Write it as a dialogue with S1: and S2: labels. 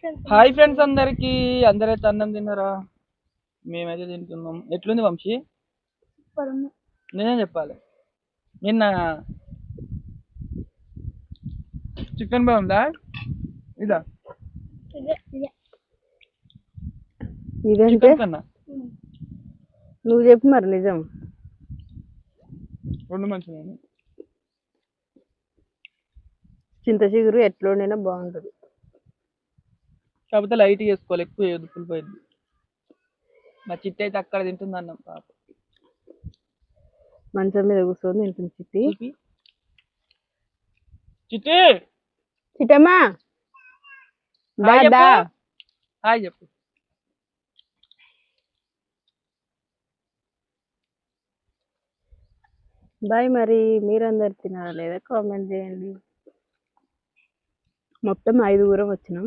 S1: Hi friends అందరికి. అందరైతే అన్నం తిన్నారా? మేమైతే తింటున్నాం. ఎట్లుంది వంశీ? నేనే చెప్పాలి. నిన్న చికెన్ బాగుందా? ఇదా
S2: ఇదంటే
S1: చికెన్ కన్నా
S2: నువ్వు చెప్పు మరి నిజం.
S1: రెండు మంచిగా
S2: చింత చిగురు ఎట్లా వండినా బాగుంటుంది.
S1: కాకపోతే లైట్ చేసుకోవాలి, ఎక్కువ ఎదుపులు పోయింది. మా చిట్టి అయితే అక్కడ తింటుంది అన్నం పాప.
S2: మంచం మీద కూర్చొని తింటుంది చిట్టి.
S1: చిట్టి
S2: చిట్టమ్మా దా
S1: హాయ్ చెప్పు.
S2: బాయ్. మరి మీరందరు తినారా లేదా కామెంట్ చేయండి. మొత్తం 5 వచ్చినాం.